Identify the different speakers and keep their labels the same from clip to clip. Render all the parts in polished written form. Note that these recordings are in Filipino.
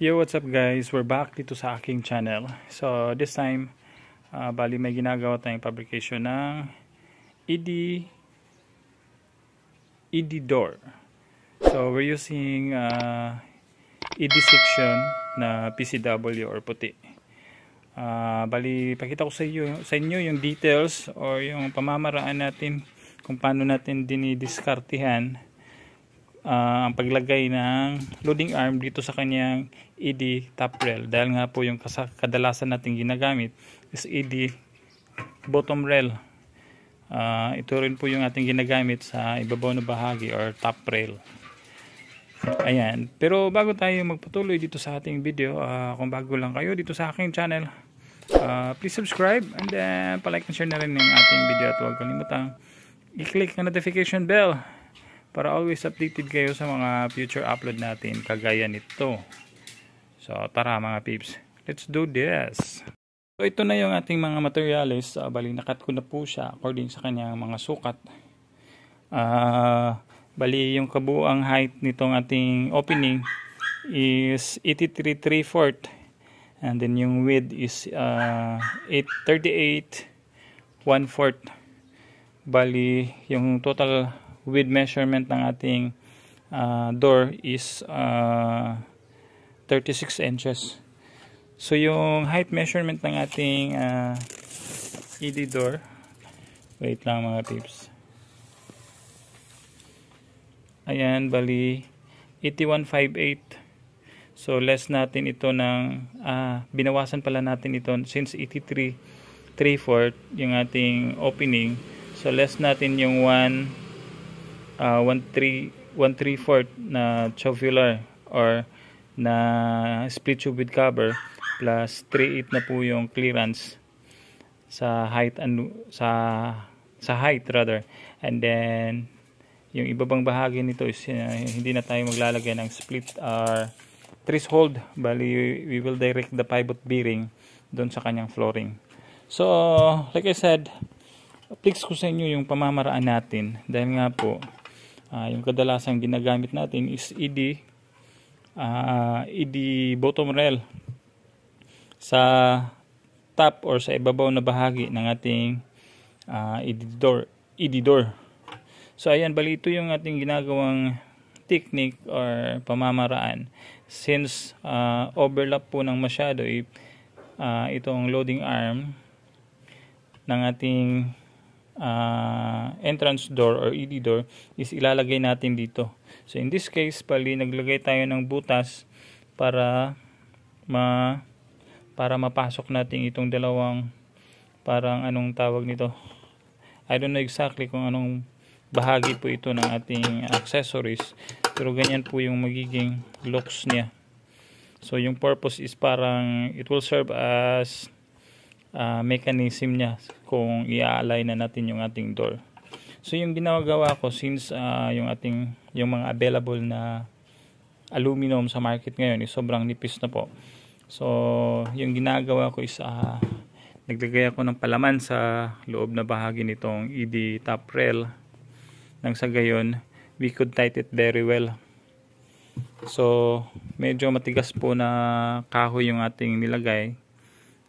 Speaker 1: Yo, what's up guys? We're back dito sa aking channel. So this time, bali may ginagawa tayong fabrication ng ED door. So we're using ED section na PCW or puti. Bali pakita ko sa inyo yung details or yung pamamaraan natin kung paano natin dinidiskartehan ang paglagay ng loading arm dito sa kanyang ED top rail, dahil nga po yung kadalasan natin ginagamit is ED bottom rail. Ito rin po yung ating ginagamit sa ibabaw na bahagi or top rail. Ayan, pero bago tayo magpatuloy dito sa ating video, kung bago lang kayo dito sa aking channel, please subscribe and then palike and share na rin yung ating video at huwag kalimutang i-click ang notification bell para always updated kayo sa mga future upload natin kagaya nito. So tara mga peeps, let's do this. So ito na yung ating mga materials. Bali nakat ko na po siya according sa kanyang mga sukat. Bali yung kabuang height nitong ating opening is 83 3/4 and then yung width is 838 1/4. Bali yung total width measurement ng ating door is 36 inches. So yung height measurement ng ating ED door, wait lang mga tips, ayan, bali 8158. so less natin ito ng binawasan pala natin ito since 83 3/4 yung ating opening, so less natin yung 1/3/4 na tubular or na split tube with cover plus 3/8 na po yung clearance sa height sa height rather, and then yung ibabang bahagi nito is hindi na tayo maglalagay ng split threshold. Bali we will direct the pivot bearing doon sa kanyang flooring. So like I said, fix ko sa inyo yung pamamaraan natin dahil nga po yung kadalasang ginagamit natin is ED bottom rail sa top or sa ibabaw na bahagi ng ating ED door. So ayan, bali ito yung ating ginagawang technique or pamamaraan since overlap po ng masyado itong loading arm ng ating entrance door or ED door is ilalagay natin dito. So in this case, bali naglagay tayo ng butas para mapasok natin itong dalawang parang anong tawag nito, I don't know exactly kung anong bahagi po ito ng ating accessories, pero ganyan po yung magiging looks niya. So yung purpose is parang it will serve as mechanism niya kung i-align na natin yung ating door. So yung ginagawa ko, since yung mga available na aluminum sa market ngayon is sobrang nipis na po. So yung ginagawa ko is naglagay ako ng palaman sa loob na bahagi nitong ED top rail nang sa gayon we could tight it very well. So medyo matigas po na kahoy yung ating nilagay.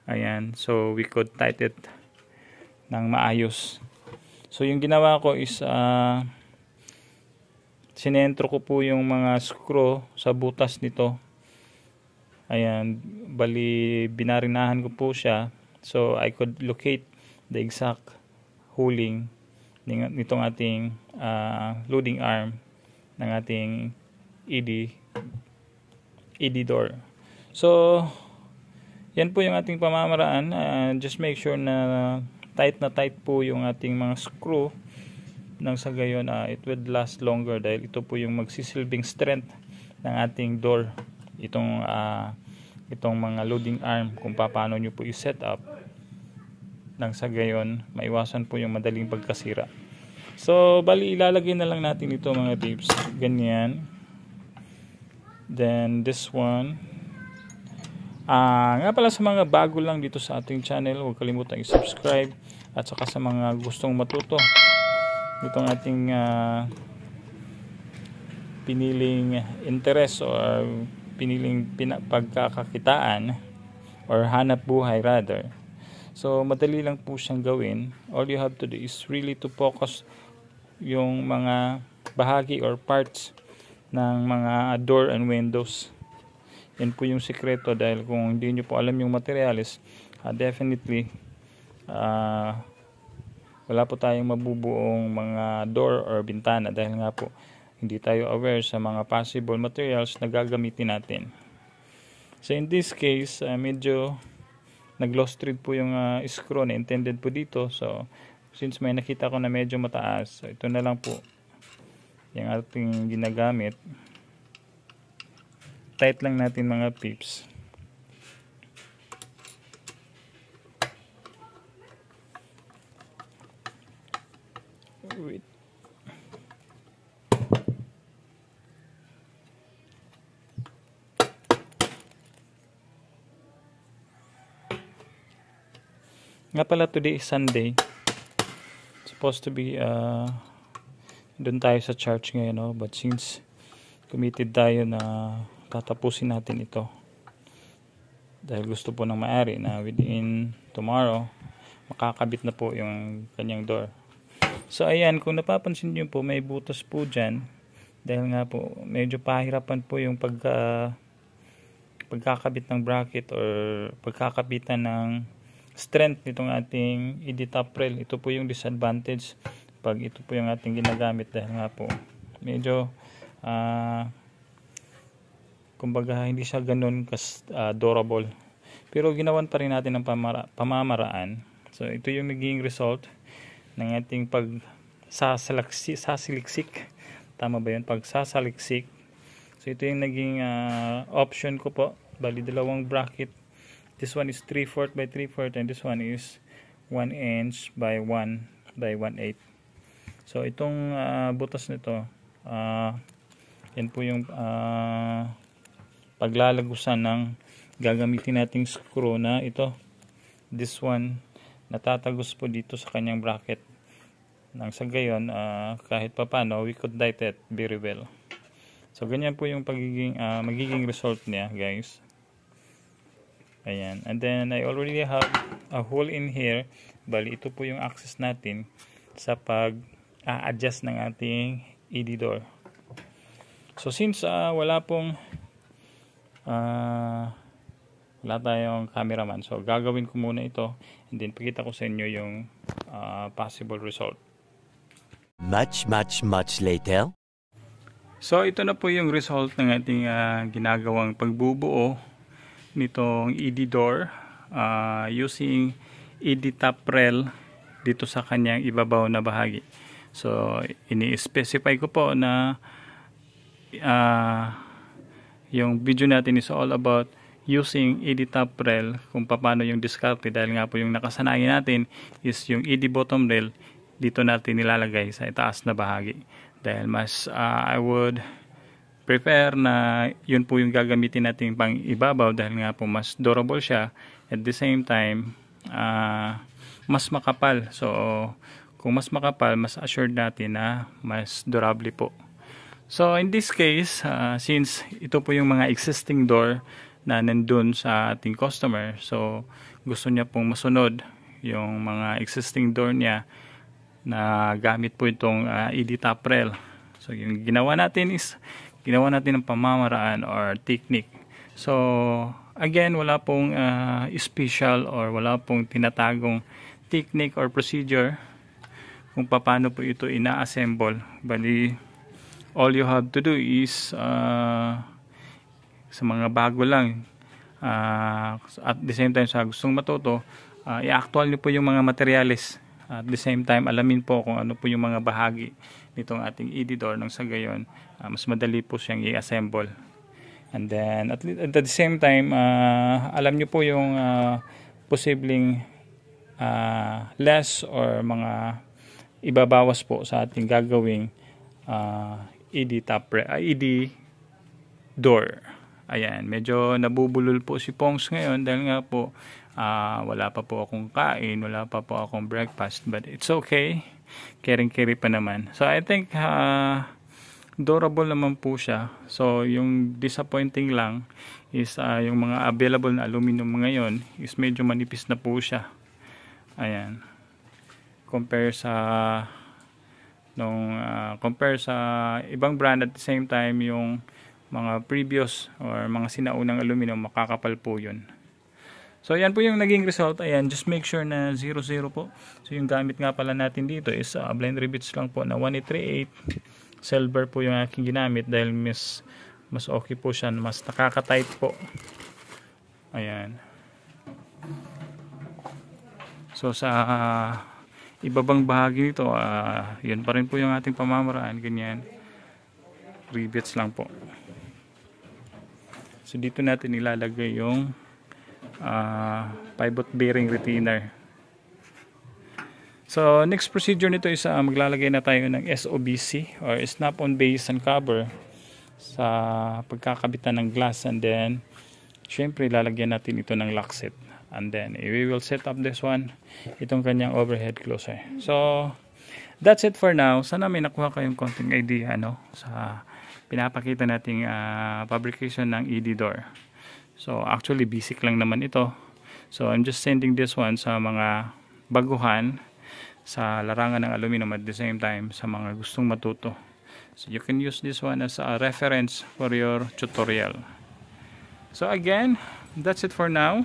Speaker 1: Ayan, so we could tight it ng maayos. So yung ginawa ko is sinentro ko po yung mga screw sa butas nito. Ayan, bali binarinahan ko po siya so I could locate the exact holing nitong ating loading arm ng ating ED door. So yan po yung ating pamamaraan. Just make sure na tight po yung ating mga screw nang sa gayon it would last longer dahil ito po yung magsisilbing strength ng ating door. Itong mga loading arm kung paano nyo po i-set up nang sa gayon maiwasan po yung madaling pagkasira. So bali ilalagay na lang natin ito mga tips. Ganyan. Then this one. Nga pala sa mga bago lang dito sa ating channel, huwag kalimutan i-subscribe at saka sa mga gustong matuto itong ating piniling interest or pagkakakitaan or hanap buhay rather. So madali lang po siyang gawin. All you have to do is really to focus yung mga bahagi or parts ng mga door and windows. Yan po yung sikreto, dahil kung hindi nyo po alam yung materials, definitely wala po tayong mabubuong mga door or bintana, dahil nga po hindi tayo aware sa mga possible materials na gagamitin natin. So in this case, medyo nag-lost thread po yung screw na intended po dito. So since may nakita ko na medyo mataas, so ito na lang po yung ating ginagamit. Tight lang natin mga pips. Wait. Nga pala, today is Sunday. Supposed to be doon tayo sa church ngayon, no? But since committed tayo na tatapusin natin ito, dahil gusto po ng may-ari na within tomorrow makakabit na po yung kanyang door. So ayan, kung napapansin nyo po, may butas po dyan, dahil nga po medyo pahirapan po yung pagkakabit ng bracket or pagkakabitan ng strength nitong ating ED top rail. Ito po yung disadvantage pag ito po yung ating ginagamit, dahil nga po medyo kumbaga hindi siya ganun durable, pero ginawan pa rin natin ng pamamaraan. So ito yung naging result ng ating sasaliksik. Tama ba yun? Pagsasaliksik. So ito yung naging option ko po. Bali, dalawang bracket. This one is 3/4 by 3/4 and this one is 1 inch by 1 by 1/8. So itong butas nito, yan po yung paglalagusan ng gagamitin nating screw na ito. This one natatagos po dito sa kanyang bracket, nang sa gayon kahit papano we could light it very well. So ganyan po yung magiging result niya, guys. Ayan, and then I already have a hole in here. Bali, ito po yung access natin sa pag-adjust ng ating ED door. So since wala tayong cameraman, so gagawin ko muna ito and then pakita ko sa inyo yung possible result.
Speaker 2: Much later.
Speaker 1: So ito na po yung result ng ating ginagawang pagbubuo nitong ED door using ED top rail dito sa kanyang ibabaw na bahagi. So ini-specify ko po na yung video natin is all about using ED top rail, kung paano yung diskarte, dahil nga po yung nakasanayan natin is yung ED bottom rail dito natin nilalagay sa itaas na bahagi, dahil mas I would prefer na yun po yung gagamitin natin pang ibabaw, dahil nga po mas durable siya, at the same time mas makapal. So kung mas makapal, mas assured natin na mas durable po. So in this case, since ito po yung mga existing door na nandun sa ating customer, so gusto niya pong masunod yung mga existing door niya na gamit po itong ED top rail. So yung ginawa natin ng pamamaraan or technique. So again, wala pong special or wala pong tinatagong technique or procedure kung paano po ito ina-assemble. Bali, all you have to do is sa mga bago lang, at the same time sa gustong matuto, i-actual nyo po yung mga materials. At the same time, alamin po kung ano po yung mga bahagi nitong ating ED door, nang sa gayon mas madali po siyang i-assemble. And then at the same time, alam nyo po yung posibleng less or mga ibabawas po sa ating gagawing ED door. Ayan, medyo nabubulol po si Pongs ngayon dahil nga po wala pa po akong kain, wala pa po akong breakfast, but it's okay. Caring-carry pa naman. So I think durable naman po siya. So yung disappointing lang is yung mga available na aluminum ngayon is medyo manipis na po siya. Ayan, compare sa ibang brand. At the same time, yung mga previous or mga sinaunang aluminum, makakapal po yun. So yan po yung naging result. Ayan, just make sure na 0-0 po. So yung gamit nga pala natin dito is blind rivets lang po na 1838. Silver po yung aking ginamit dahil mas okay po siya, mas nakaka-tight po. Ayan. So sa ibabang bahagi nito, yun pa rin po yung ating pamamaraan, ganyan. Rivets lang po. So dito natin ilalagay yung pivot bearing retainer. So next procedure nito is maglalagay na tayo ng SOBC or snap-on base and cover sa pagkakabitan ng glass, and then syempre lalagyan natin ito ng lock set, and then we will set up this one, itong kanyang overhead closer. So that's it for now. Sana may nakuha kayong konting idea sa pinapakita nating fabrication ng ED door. So actually basic lang naman ito. So I'm just sending this one sa mga baguhan sa larangan ng aluminum, at the same time sa mga gustong matuto. So you can use this one as a reference for your tutorial. So again, that's it for now.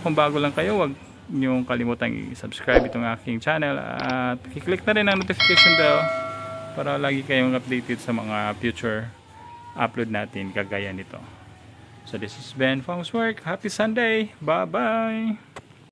Speaker 1: Kung bago lang kayo, huwag niyong kalimutang i-subscribe itong aking channel at i-click na rin ang notification bell para lagi kayong updated sa mga future upload natin kagaya nito. So this is Ben Fong's Work. Happy Sunday! Bye-bye!